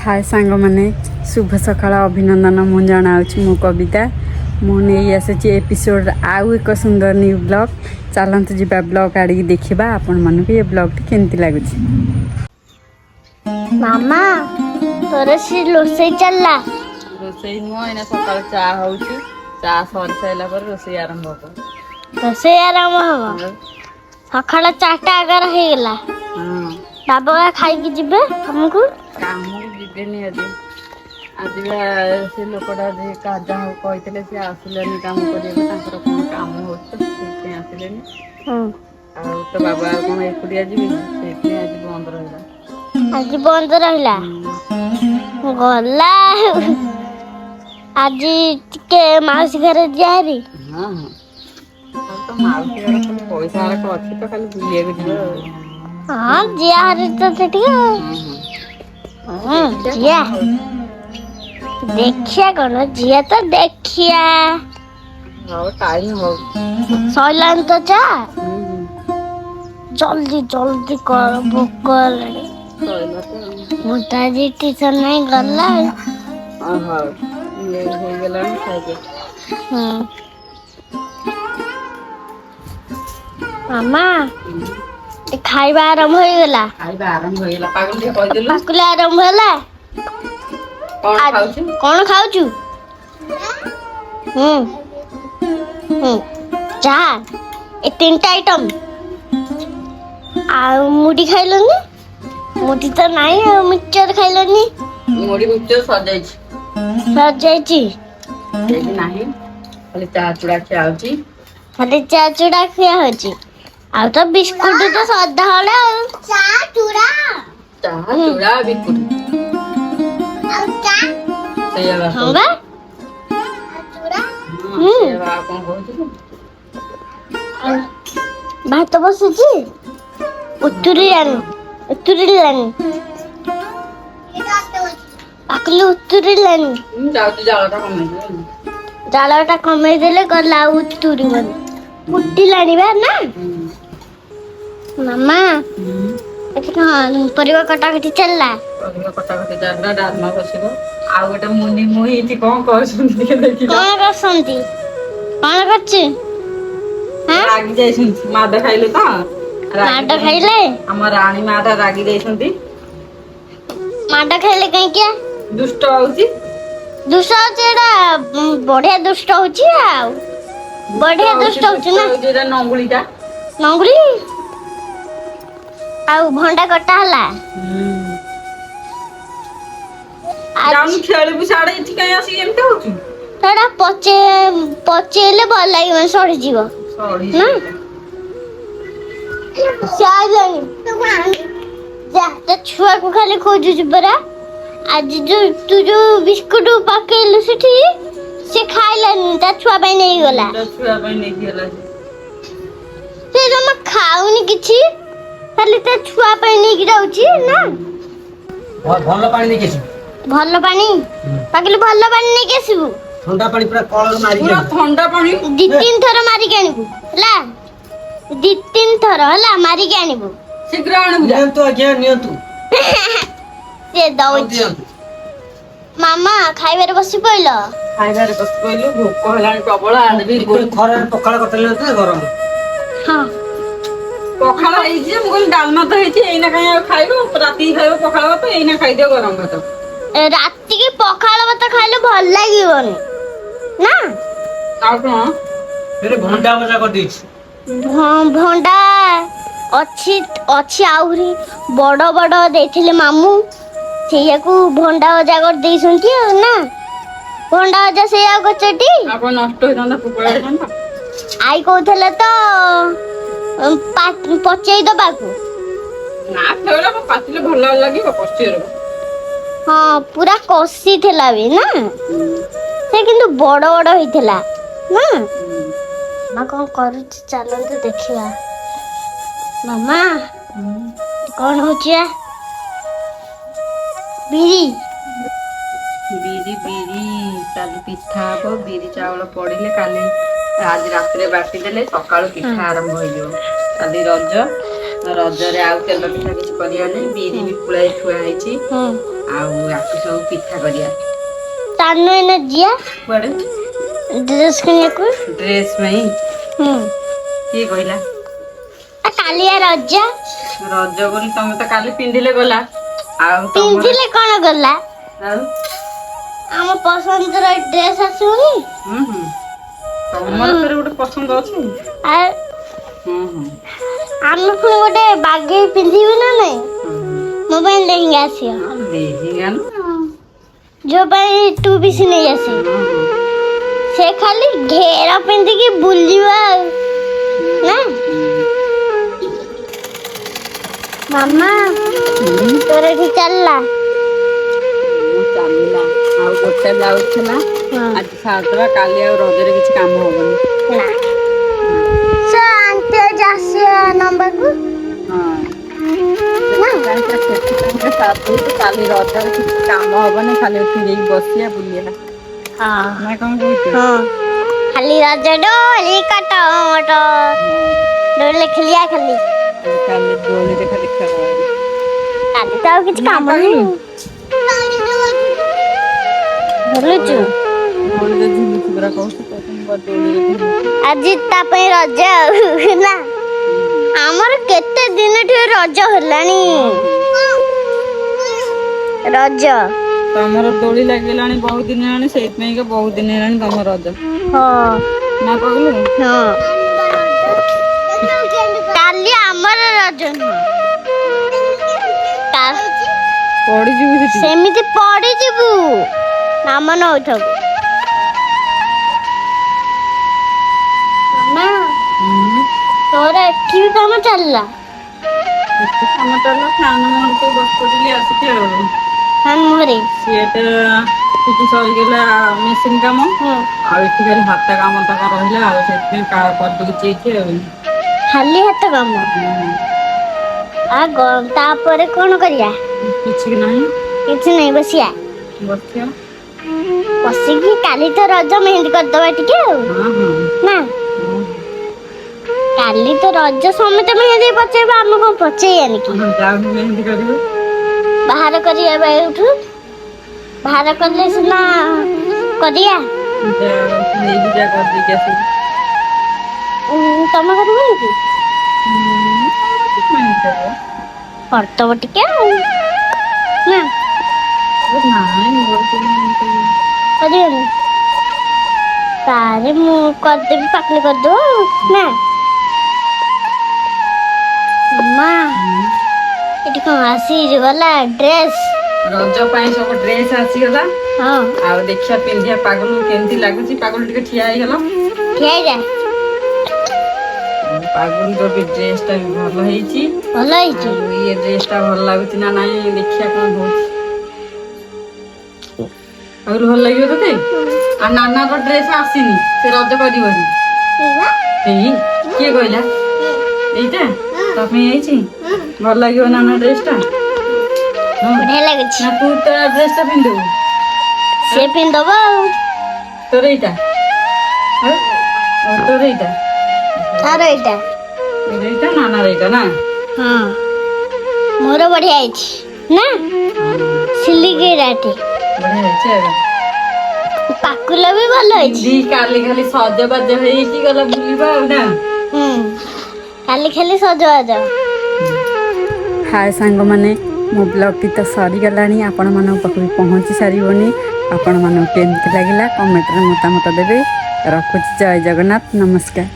हाय सांग माने शुभ सकाळ अभिनंदन मु जनाऊँ मु कविता मु नहीं आसी एपिसोड आउ एक सुंदर न्यू ब्लॉग चलतु जा ब्लॉग आड़ी देखा आपण मन ये ब्लॉग टी केमती लगुच। मामा तोर से रोसई चलला रोसई नुह एना सकाळ चा होउची चा सरी साइला पर रोसई आरंभ हो रोसई आराम हवा सकाळ 4टा अगर हे गेला हां बाबा खाई के जिबे हमको काम जिबेनी आज आज से लोकटा जे काजा हो कहते से आसिलेनी काम कर काम हो आसिलेनी आ तो बाबा कौन एकुटिया जी आज बंद रहा आज बंद रहिला गला आज के माउसी घर जारी हां हां तो माउसी घर पैसा अच्छी तो खाली बुलिया के जीव हाँ जिया तो सेठी जिया देखिया कौन जिया तो देखिया टाइम हो सैलान तो जा जल्दी जल्दी कर भूख मोटा जी ट्यूशन नहीं गला ये हो गेला खाइके मामा खाइबा आरंभ हो गला पागल के कह देलु पाकुला आरंभ होला कौन खाउछु जा ए 3टा आइटम आ मुड़ी खाइलनी मुड़ी तो नहीं आ मिक्सचर खाइलनी मुड़ी मिक्सचर सजाइची नहीं खाली चा चूड़ा खियाउची खाली चा चूड़ा खिया होची आ तो बिस्कुट तो सदा होला चा चूड़ा बिस्कुट आ चा सेवा होगा चूड़ा सेवा कौन कहछु भात बसुची उतुरी लानी पाकली उतुरी लानी जालटा कमे देले गला उतुरी मन फुटी लानी बा ना मामा एठी परिवा कटाकटी चलला परिवा कटाकटी जांडा डालमा बसिबो आ गोटे मुनी मुही थी कोन कहसुंती के देखि कोन करसंती कोन करछि हां रागी जाइसुंती मादा खाइले त माडा खाइले हमर रानी मादा रागी जाइसुंती माडा खाइले कहीं क्या दुष्ट होउची दुष्ट होचेडा बढ़िया दुष्ट होची आ बढ़िया दुष्ट होची ना जेडा नंगुलीटा नंगुली आ भंडा कटा हला जाउन खेलबु साडे इठी कहीं आसी एमते होची तोड़ा पचेले भल लागिब सड़ी जीव सड़ी ना चालनी जा तो छुआ को खाली खोजु बरा आज जो तू जो बिस्कुट पकेलु सेठी से खाइलानी ता छुआ पे नहीं गला छुआ पे नहीं गेला से जमा खाउनी किछि खाली ता छुआ पे नहीं गिराउची ना भल पानी नहीं केसी भल पानी पकेलु भल पानी नहीं केसिबु ठंडा पानी पूरा कलर मारी पूरा ठंडा पानी दी 3 थर मारी के आनिबु ला दी 3 थर हला मारी के आनिबु शीघ्र आनु नियंतु आज्ञा नियंतु से दउची मामा खाइबारे बसी पइलो खाइबारे बस पइलु भूख हलानी प्रबल आनबी खरा पखाळ कटले न गरम हां पखाळ आई जे मुगल डालमा तो हेची एना काया खाइबो राती खाइबो पखाळ भात एना खाइ दियो गरम भात राती के पखाळ भात खाइले भल लागिबनी ना आ कोन फेरे भंडा मजा कर दीछ भंडा अच्छी आउरी बड़ बड़ देथिले मामू सेया को भंडा वजा कर देइसंती ना भंडा वजा सेया को चटी आपन नष्ट हो जांदा कुकुड़ा जांदा आई कहथले तो पचेई दबाकू ना फेवला को पातिले भल लागिबो पस्टिरो हाँ पूरा कसी थिला भी ना से किंतु बड़ बड़ होइथिला ना मामा कौन करूची चलंतु देखिया मामा कौन होचिया बिरी बिरी काली पिठा हो बिरी चावल पड़िले काली आज रात्रि बाटी देले सकाळ पिठा आरंभ हो जिवो काली रज रजरे आउ तेल पिठा किछ करिया नै बिरी भी पुळाई छुआ हैची ଆଉ ଆକୁ ସବୁ ପିଠା କରିବା। ତାନୁ ଏଇନା ଯିଆ କୁଆଡେ ଡ୍ରେସ୍ କିଣିବାକୁ। ଡ୍ରେସ୍ ପାଇଁ କିଏ କହିଲା? କାଲିଆ ରଜ ରଜ ବୋଲି ତମେ ତ କାଲି ପିନ୍ଧିଲେ ଗଲା। ଆଉ ତମର ପିନ୍ଧିଲେ କଣ ଗଲା? ଆଉ ଆମ ପସନ୍ଦର ଡ୍ରେସ୍ ଆସିବନି। ତମର ଫେରେ ଗୋଟେ ପସନ୍ଦ ଅଛି। ଆଉ ଆମେ ପୁଣି ଗୋଟେ ବାଗେଇ ପିନ୍ଧିବୁ ନା ନାଇଁ? ମୋ ପାଇଁ ଲେହେଙ୍ଗା ଆସିବ। ଲେହେଙ୍ଗା ନା ଯୋଉ ପାଇଁ ତୁ ବି ସେ ନେଇ ଆସେ। ସେ ଖାଲି ଘେରା ପିନ୍ଧିକି ବୁଲିବା ଆଉ ନା ମାମା ତୋର ଏଠି ଚାଲିଲା। ଚାଲିଲା ଆଉ ଗୋଟେ ବ୍ଲାଉଜ ଥିଲା ଆଜି ସାରିଦବା। କାଲି ଆଉ ରଜରେ କିଛି କାମ ହବନି। ସେ ଆଣ୍ଟି ଆଜି ଆସିବା ନମ୍ବରକୁ କାଲି ରଜରେ କିଛି କାମ ହବନି। ଖାଲି ଫିରେଇକି ବସିବା ବୁଲିବା ନା କଣ କହୁଛ? ଖାଲି ରଜ ଦୋଳି କଟ ଦୋଳି ଖେଳିଆ ଖାଲି। କାଲି ଦୋଳିରେ ଖାଲି ଖେଳ ହବ। କାଲି ତ ଆଉ କିଛି ନା କାମ ପାଗଲୁ ନାହିଁ। ବୁଲୁଛୁ ଦୋଳିରେ ଝୁଲୁଛି ପରା କହୁଛୁ ତ ଦୋଳିରେ ଝୁଲୁଛି। ଆଜି ତା ପାଇଁ ରଜ ଆଉ ନା ଆମର କେତେ ଦିନଠୁ ରଜ ହେଲାଣି। ରଜ ତମର ଦୋଳି ଲାଗିଲାଣି ବହୁତ ଦିନ ହେଲାଣି। ସେଇଥିପାଇଁ ବହୁତ ଦିନ ହେଲାଣି ତମ ରଜ ନା ପାଗଲୁ। କାଲି ଆମର ରଜ ନୁହଁ। ପଡିଯିବୁ ସେଠି। ସେମିତି ପଡିଯିବୁ ନାମ ନଉଥିବୁ। ତୋର ଏଠି ବି କାମ ଚାଲିଲା। ଏତେ କାମ ଚାଲିଲା ଫ୍ୟାନ ମୁହଁରେ ଟିକେ ବସି ପଡିଲି ଆସିକି ଆଉ। ସିଏ ତ ସେଠି ସରିଗଲା ମେସିନ କାମ। ଆଉ ଏଠି ଖାଲି ହାତ କାମ ତକ ରହିଲା ଆଉ। ସେଥିପାଇଁ କରିଦେଇଛି ଏଇଠି ଆଉ। ଖାଲି ହାତ କାମ ତାପରେ କଣ କରିବା? କିଛି ନାହିଁ କିଛି ନାହିଁ ବସିଆ। ବସିବା ବସିକି କାଲି ତ ରଜ ମେହେନ୍ଦି କରିଦବା ଟିକେ ଆଉ ନା। କାଲି ତ ରଜ ସମେତ ମେହେନ୍ଦି ପଚେଇବ। ଆମେ କଣ ପଚେଇବାନି କି? ଯାଉନୁ ମେହେନ୍ଦି କରିବୁ। ବାହାର କରିବା ଏଇଠୁ ବାହାର କଲେ ସିନା କରିବା। ନେଇକି ଯା କରିଦେଇକି ଆସିବୁ। ତମେ କରିବନି କି? କରିଦବ କରିଦବ ଟିକେ ଆଉ ନା। ନାଇଁ ମୋର କରିବନି ତାହେଲେ ମୁଁ କରିଦେବି। ପାକିଲି କରିଦବ ନା। ମା ଏଠି କଣ ଆସିଗଲା ଡ୍ରେସ୍। ରଜ ପାଇଁ ସବୁ ଡ୍ରେସ ଆସିଗଲା। ଆଉ ଦେଖିବା ପିନ୍ଧିବା ପାଗଲୁ କେମିତି ଲାଗୁଛି। ପାଗଲ ଟିକେ ଠିଆ ହେଇଗଲ। ଠିଆ ହେଇଯା। ପାଗଲର ବି ଡ୍ରେସ ଟା ବି ଭଲ ହେଇଛି। ଭଲ ହେଇଛି। ଆଉ ଇଏ ଡ୍ରେସ ଟା ଭଲ ଲାଗୁଛି ନା ନାଇଁ ଦେଖିବା କଣ ହଉଛି। ପାଗଲୁ ଭଲ ଲାଗିବ ତତେ? ଆଉ ନାନାର ଡ୍ରେସ ଆସିନି। ସେ ରଜ କରିବନି। ଏଇ କିଏ କହିଲା? ଏଇଟା ତା ପାଇଁ ହେଇଛି। ଭଲ ଲାଗିବ ନାନା ଡ୍ରେସ ଟା। ବଢିଆ ଲାଗୁଛି। ନା ତୁ ତା ଡ୍ରେସ ଟା ପିନ୍ଧିବୁ? ସେ ପିନ୍ଧବ ଆଉ। ତୋର ଏଇଟା ତୋର ଏଇଟା ତାର ଏଇଟା ନାନାର ଏଇଟା ନା। ମୋର ବଢିଆ ହେଇଛି ନା। ସିଲିକିରାଟି ବଢିଆ ହେଇଛି ଆଉ। ପାକୁଲ ବି ଭଲ ହେଇଛି। କାଲି ଖାଲି ସଜବାଜ ହେଇକି ଗଲା ବୁଲିବା ଆଉ ନା। କାଲି ଖାଲି ସଜବାଜ। ହାଏ ସାଙ୍ଗମାନେ, ମୋ ବ୍ଲଗ୍ଟି ତ ସରିଗଲାଣି। ଆପଣମାନଙ୍କ ପାଖକୁ ପହଞ୍ଚି ସାରିବନି। ଆପଣମାନଙ୍କୁ କେମିତି ଲାଗିଲା କମେଣ୍ଟରେ ମତାମତ ଦେବେ। ରଖୁଛି। ଜୟ ଜଗନ୍ନାଥ, ନମସ୍କାର।